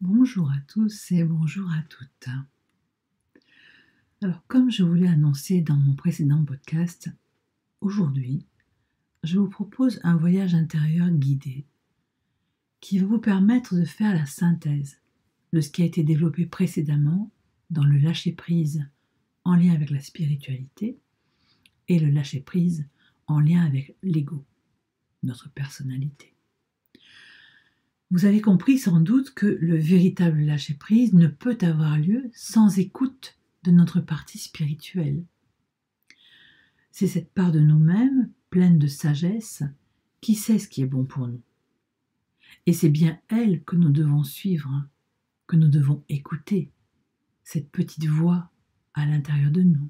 Bonjour à tous et bonjour à toutes. Alors, comme je vous l'ai annoncé dans mon précédent podcast, aujourd'hui, je vous propose un voyage intérieur guidé qui va vous permettre de faire la synthèse de ce qui a été développé précédemment dans le lâcher-prise en lien avec la spiritualité et le lâcher-prise en lien avec l'ego, notre personnalité. Vous avez compris sans doute que le véritable lâcher-prise ne peut avoir lieu sans écoute de notre partie spirituelle. C'est cette part de nous-mêmes, pleine de sagesse, qui sait ce qui est bon pour nous. Et c'est bien elle que nous devons suivre, que nous devons écouter, cette petite voix à l'intérieur de nous,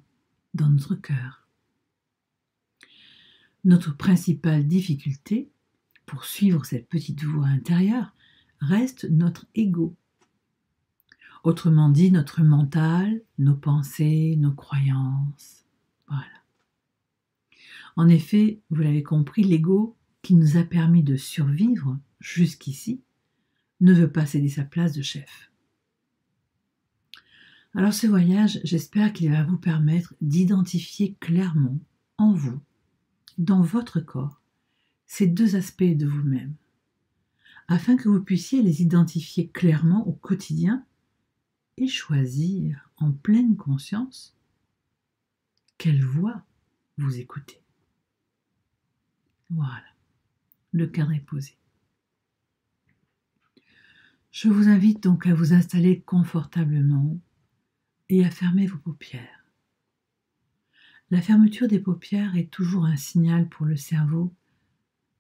dans notre cœur. Notre principale difficulté pour suivre cette petite voix intérieure reste notre ego. Autrement dit, notre mental, nos pensées, nos croyances. Voilà. En effet, vous l'avez compris, l'ego qui nous a permis de survivre jusqu'ici ne veut pas céder sa place de chef. Alors ce voyage, j'espère qu'il va vous permettre d'identifier clairement en vous, dans votre corps, ces deux aspects de vous-même, afin que vous puissiez les identifier clairement au quotidien et choisir en pleine conscience quelle voix vous écoutez. Voilà, le cadre est posé. Je vous invite donc à vous installer confortablement et à fermer vos paupières. La fermeture des paupières est toujours un signal pour le cerveau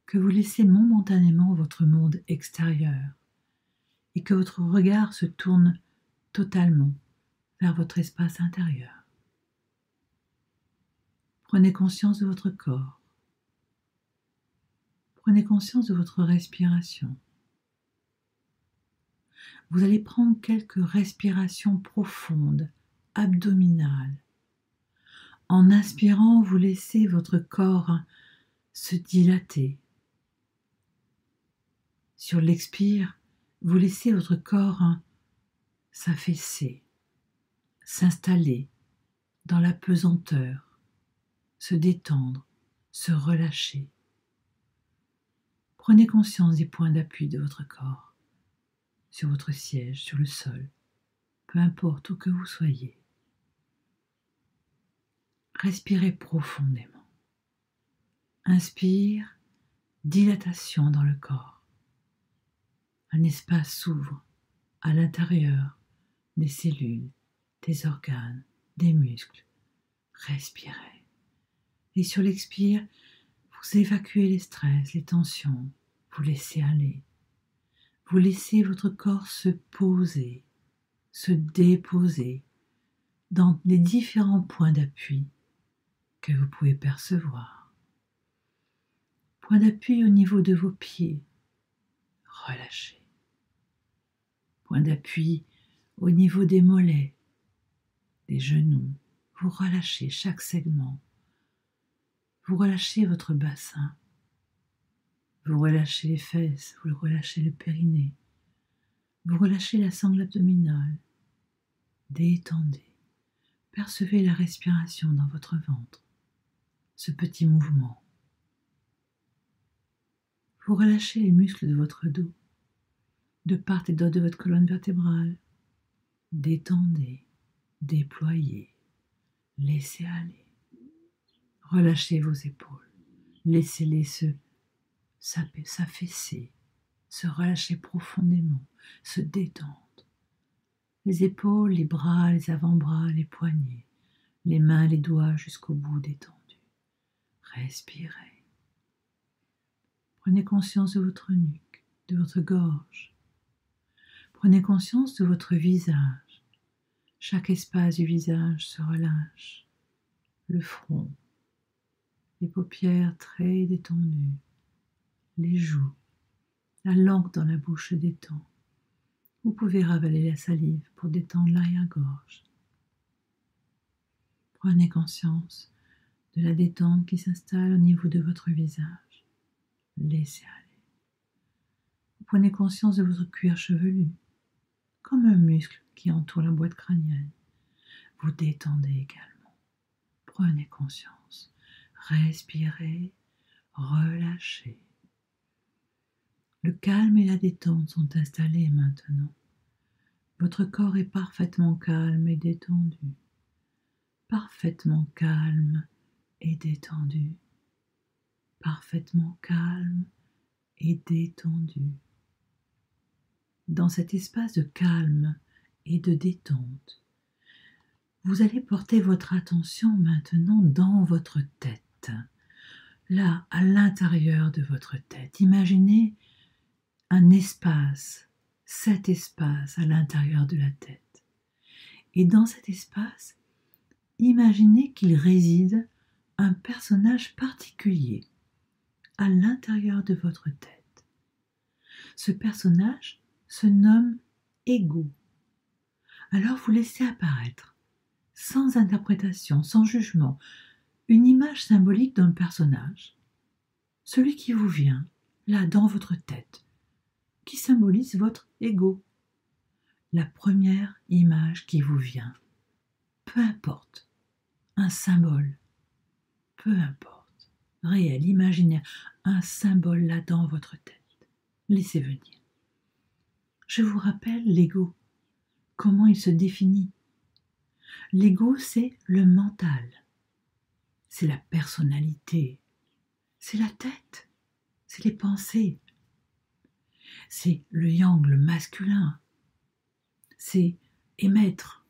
que vous laissez momentanément votre monde extérieur et que votre regard se tourne totalement vers votre espace intérieur. Prenez conscience de votre corps. Prenez conscience de votre respiration. Vous allez prendre quelques respirations profondes, abdominales. En inspirant, vous laissez votre corps se dilater. Sur l'expire, vous laissez votre corps s'affaisser, s'installer dans la pesanteur, se détendre, se relâcher. Prenez conscience des points d'appui de votre corps, sur votre siège, sur le sol, peu importe où que vous soyez. Respirez profondément. Inspire, dilatation dans le corps. Un espace s'ouvre à l'intérieur des cellules, des organes, des muscles. Respirez. Et sur l'expire, vous évacuez les stress, les tensions. Vous laissez aller. Vous laissez votre corps se poser, se déposer dans les différents points d'appui que vous pouvez percevoir. Point d'appui au niveau de vos pieds, relâchez. Point d'appui au niveau des mollets, des genoux, vous relâchez chaque segment. Vous relâchez votre bassin, vous relâchez les fesses, vous relâchez le périnée, vous relâchez la sangle abdominale. Détendez, percevez la respiration dans votre ventre, ce petit mouvement. Vous relâchez les muscles de votre dos, de part et d'autre de votre colonne vertébrale. Détendez, déployez, laissez aller. Relâchez vos épaules, laissez-les s'affaisser, se relâcher profondément, se détendre. Les épaules, les bras, les avant-bras, les poignets, les mains, les doigts jusqu'au bout détendus. Respirez. Prenez conscience de votre nuque, de votre gorge. Prenez conscience de votre visage. Chaque espace du visage se relâche. Le front, les paupières très détendues, les joues, la langue dans la bouche se détend. Vous pouvez ravaler la salive pour détendre l'arrière-gorge. Prenez conscience de la détente qui s'installe au niveau de votre visage. Laissez aller. Vous prenez conscience de votre cuir chevelu, comme un muscle qui entoure la boîte crânienne. Vous détendez également. Prenez conscience. Respirez, relâchez. Le calme et la détente sont installés maintenant. Votre corps est parfaitement calme et détendu. Parfaitement calme et détendu. Parfaitement calme et détendu. Dans cet espace de calme et de détente, vous allez porter votre attention maintenant dans votre tête. Là, à l'intérieur de votre tête, imaginez un espace, cet espace à l'intérieur de la tête. Et dans cet espace, imaginez qu'il réside un personnage particulier à l'intérieur de votre tête. Ce personnage se nomme Ego. Alors vous laissez apparaître, sans interprétation, sans jugement, une image symbolique d'un personnage, celui qui vous vient, là, dans votre tête, qui symbolise votre ego. La première image qui vous vient, peu importe, un symbole, peu importe, réel, imaginaire, un symbole là dans votre tête. Laissez venir. Je vous rappelle l'ego, comment il se définit. L'ego, c'est le mental, c'est la personnalité, c'est la tête, c'est les pensées, c'est le yang, le masculin, c'est émettre,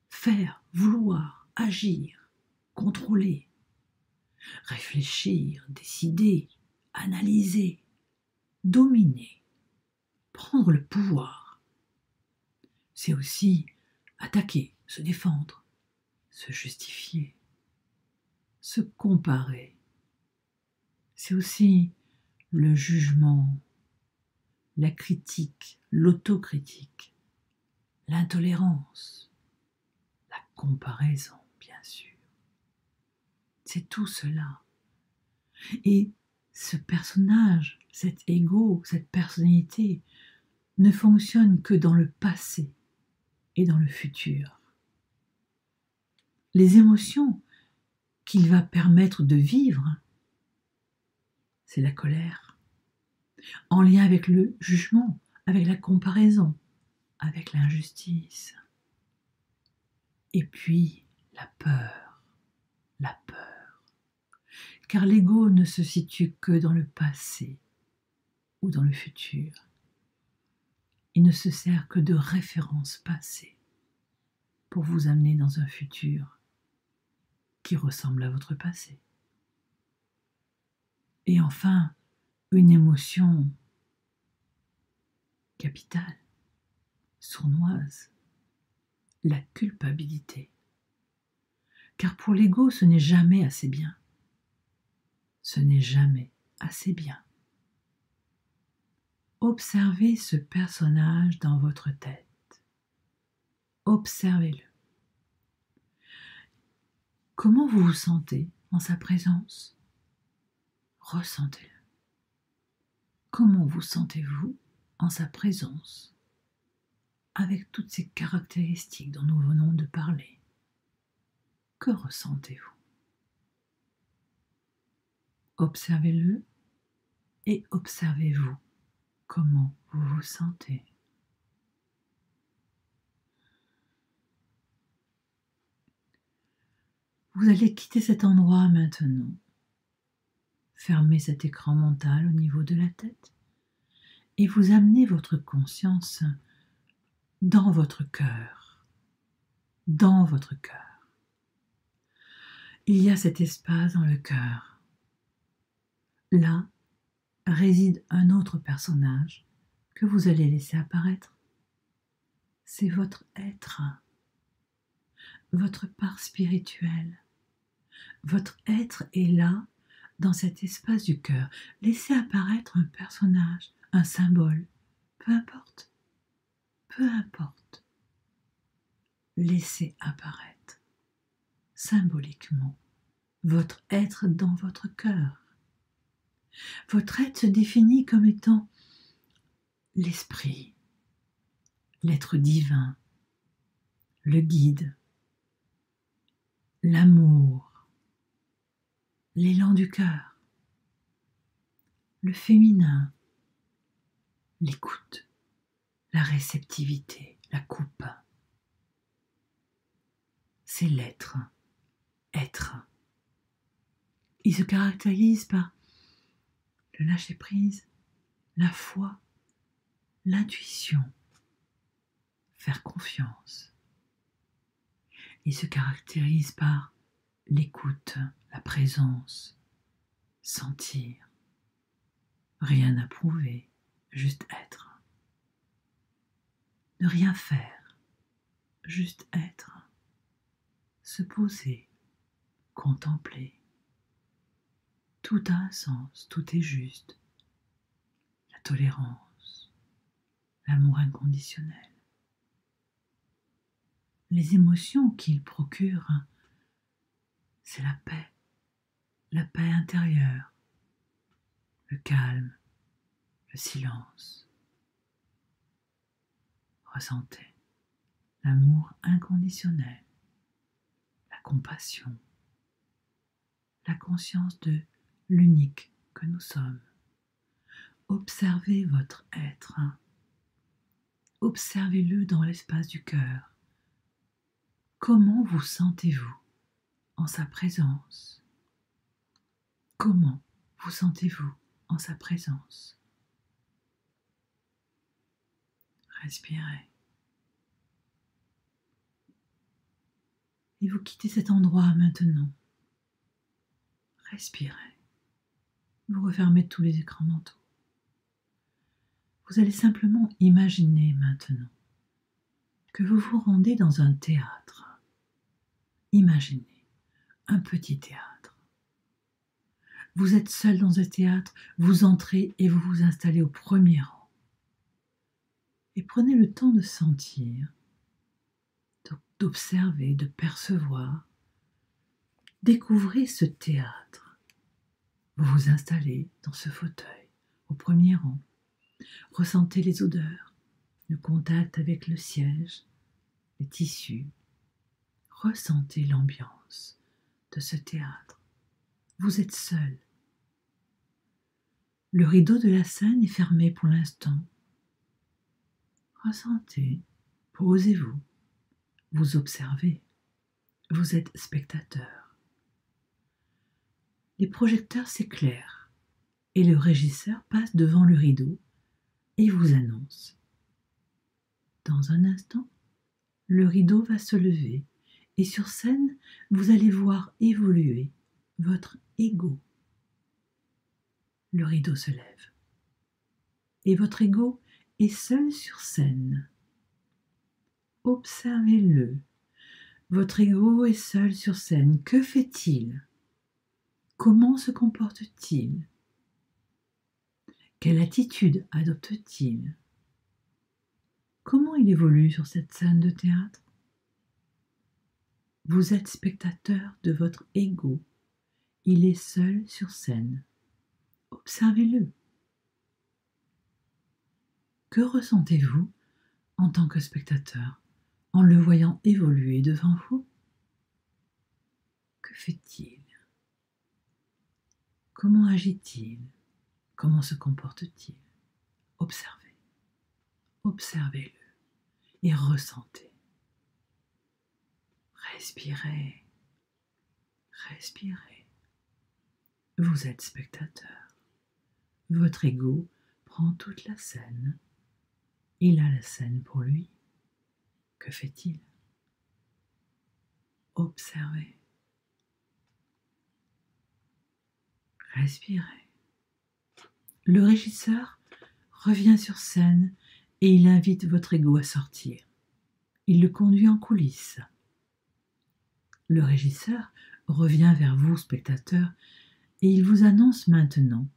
faire, vouloir, agir, contrôler, réfléchir, décider, analyser, dominer, prendre le pouvoir. C'est aussi attaquer, se défendre, se justifier, se comparer. C'est aussi le jugement, la critique, l'autocritique, l'intolérance, la comparaison, bien sûr. C'est tout cela. Et ce personnage, cet ego, cette personnalité, ne fonctionne que dans le passé et dans le futur. Les émotions qu'il va permettre de vivre, c'est la colère, en lien avec le jugement, avec la comparaison, avec l'injustice. Et puis la peur, la peur. Car l'ego ne se situe que dans le passé ou dans le futur. Il ne se sert que de références passées pour vous amener dans un futur qui ressemble à votre passé. Et enfin, une émotion capitale, sournoise, la culpabilité. Car pour l'ego, ce n'est jamais assez bien. Ce n'est jamais assez bien. Observez ce personnage dans votre tête. Observez-le. Comment vous vous sentez en sa présence? Ressentez-le. Comment vous sentez-vous en sa présence, avec toutes ces caractéristiques dont nous venons de parler? Que ressentez-vous? Observez-le et observez-vous. Comment vous vous sentez? Vous allez quitter cet endroit maintenant. Fermez cet écran mental au niveau de la tête et vous amenez votre conscience dans votre cœur. Dans votre cœur. Il y a cet espace dans le cœur. Là réside un autre personnage que vous allez laisser apparaître. C'est votre être, votre part spirituelle. Votre être est là, dans cet espace du cœur. Laissez apparaître un personnage, un symbole, peu importe. Peu importe. Laissez apparaître, symboliquement, votre être dans votre cœur. Votre être se définit comme étant l'esprit, l'être divin, le guide, l'amour, l'élan du cœur, le féminin, l'écoute, la réceptivité, la coupe. C'est l'être, être. Il se caractérise par le lâcher-prise, la foi, l'intuition, faire confiance. Il se caractérise par l'écoute, la présence, sentir, rien à prouver, juste être. Ne rien faire, juste être. Se poser, contempler. Tout a un sens, tout est juste. La tolérance, l'amour inconditionnel. Les émotions qu'il procure, c'est la paix intérieure, le calme, le silence. Ressentez l'amour inconditionnel, la compassion, la conscience de l'unique que nous sommes. Observez votre être. Observez-le dans l'espace du cœur. Comment vous sentez-vous en sa présence? Comment vous sentez-vous en sa présence? Respirez. Et vous quittez cet endroit maintenant. Respirez. Vous refermez tous les écrans mentaux. Vous allez simplement imaginer maintenant que vous vous rendez dans un théâtre. Imaginez un petit théâtre. Vous êtes seul dans un théâtre, vous entrez et vous vous installez au premier rang. Et prenez le temps de sentir, d'observer, de percevoir. Découvrez ce théâtre. Vous vous installez dans ce fauteuil, au premier rang. Ressentez les odeurs, le contact avec le siège, les tissus. Ressentez l'ambiance de ce théâtre. Vous êtes seul. Le rideau de la scène est fermé pour l'instant. Ressentez, posez-vous, vous observez. Vous êtes spectateur. Les projecteurs s'éclairent et le régisseur passe devant le rideau et vous annonce. Dans un instant, le rideau va se lever et sur scène, vous allez voir évoluer votre ego. Le rideau se lève et votre ego est seul sur scène. Observez-le. Votre ego est seul sur scène. Que fait-il? Comment se comporte-t-il? Quelle attitude adopte-t-il? Comment il évolue sur cette scène de théâtre? Vous êtes spectateur de votre ego. Il est seul sur scène. Observez-le. Que ressentez-vous en tant que spectateur en le voyant évoluer devant vous? Que fait-il? Comment agit-il? Comment se comporte-t-il? Observez. Observez-le et ressentez. Respirez. Respirez. Vous êtes spectateur. Votre ego prend toute la scène. Il a la scène pour lui. Que fait-il? Observez. Respirez. Le régisseur revient sur scène et il invite votre ego à sortir. Il le conduit en coulisses. Le régisseur revient vers vous, spectateur, et il vous annonce maintenant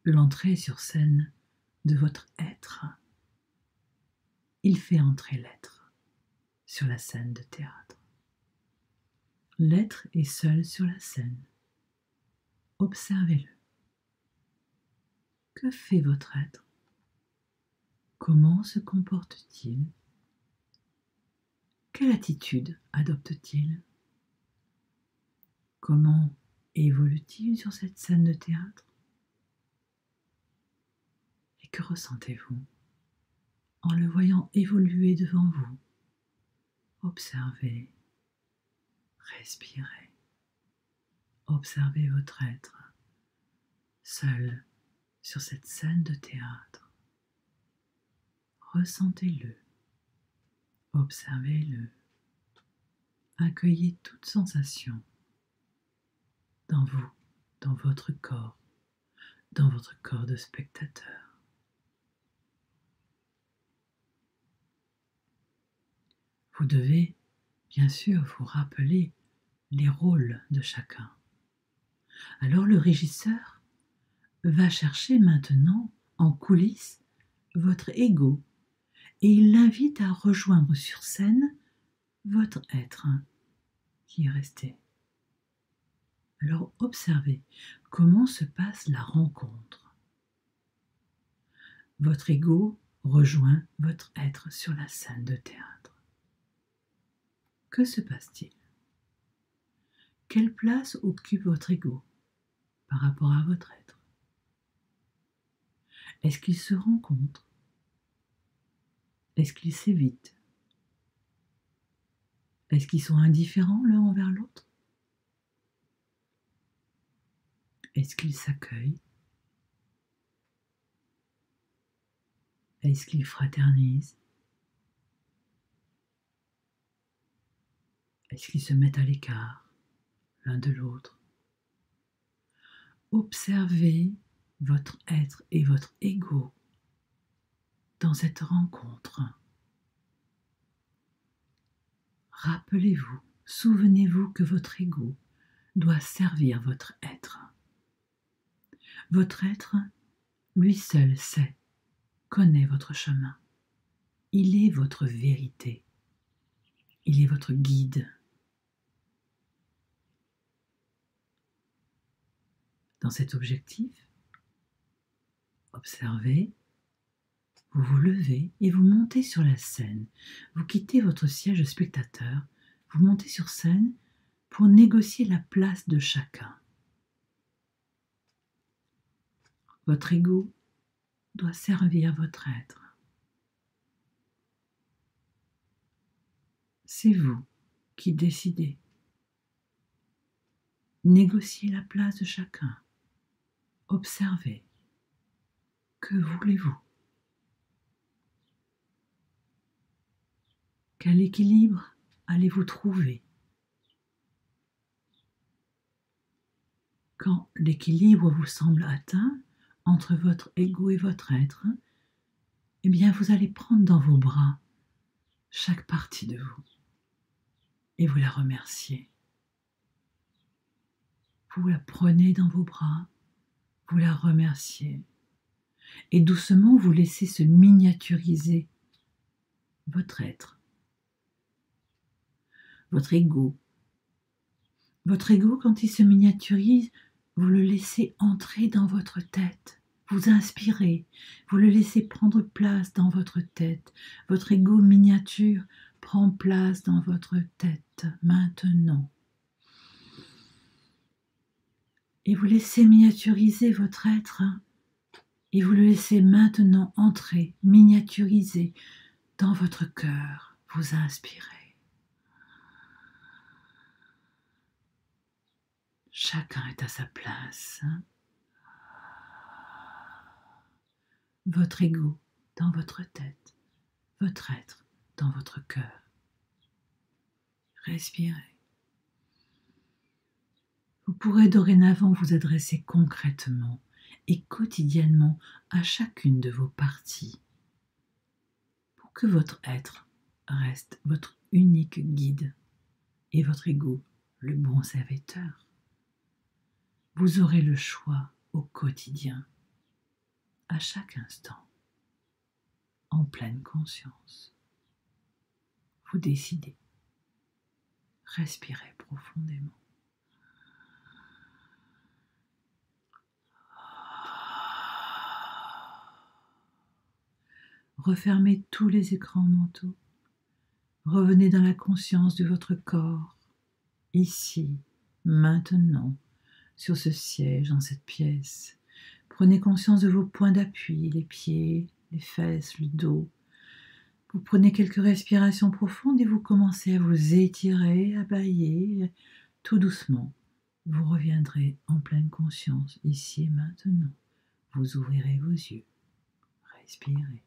l'entrée sur scène de votre être. Il fait entrer l'être sur la scène de théâtre. L'être est seul sur la scène. Observez-le. Que fait votre être? Comment se comporte-t-il? Quelle attitude adopte-t-il? Comment évolue-t-il sur cette scène de théâtre? Et que ressentez-vous en le voyant évoluer devant vous? Observez, respirez, observez votre être, seul sur cette scène de théâtre. Ressentez-le, observez-le, accueillez toute sensation dans vous, dans votre corps de spectateur. Vous devez, bien sûr, vous rappeler les rôles de chacun. Alors le régisseur va chercher maintenant en coulisses votre ego et il l'invite à rejoindre sur scène votre être qui est resté. Alors observez comment se passe la rencontre. Votre ego rejoint votre être sur la scène de théâtre. Que se passe-t-il? Quelle place occupe votre ego par rapport à votre être? Est-ce qu'ils se rencontrent? Est-ce qu'ils s'évitent? Est-ce qu'ils sont indifférents l'un envers l'autre? Est-ce qu'ils s'accueillent? Est-ce qu'ils fraternisent? Est-ce qu'ils se mettent à l'écart l'un de l'autre? Observez votre être et votre ego dans cette rencontre. Rappelez-vous, souvenez-vous que votre ego doit servir votre être. Votre être, lui seul sait, connaît votre chemin. Il est votre vérité. Il est votre guide. Dans cet objectif, observez, vous vous levez et vous montez sur la scène. Vous quittez votre siège de spectateur, vous montez sur scène pour négocier la place de chacun. Votre ego doit servir votre être. C'est vous qui décidez. Négociez la place de chacun. Observez. Que voulez-vous? Quel équilibre allez-vous trouver? Quand l'équilibre vous semble atteint entre votre ego et votre être, eh bien vous allez prendre dans vos bras chaque partie de vous et vous la remerciez. Vous la prenez dans vos bras, vous la remerciez et doucement vous laissez se miniaturiser votre être, votre ego. Votre ego, quand il se miniaturise, vous le laissez entrer dans votre tête. Vous inspirez, vous le laissez prendre place dans votre tête. Votre ego miniature prend place dans votre tête maintenant. Et vous laissez miniaturiser votre être et vous le laissez maintenant entrer, miniaturiser dans votre cœur. Vous inspirez. Chacun est à sa place. Votre ego dans votre tête, votre être dans votre cœur. Respirez. Vous pourrez dorénavant vous adresser concrètement et quotidiennement à chacune de vos parties pour que votre être reste votre unique guide et votre ego le bon serviteur. Vous aurez le choix au quotidien, à chaque instant, en pleine conscience. Vous décidez. Respirez profondément. Refermez tous les écrans mentaux. Revenez dans la conscience de votre corps, ici, maintenant, sur ce siège, dans cette pièce. Prenez conscience de vos points d'appui, les pieds, les fesses, le dos. Vous prenez quelques respirations profondes et vous commencez à vous étirer, à bâiller, tout doucement. Vous reviendrez en pleine conscience, ici et maintenant. Vous ouvrirez vos yeux. Respirez.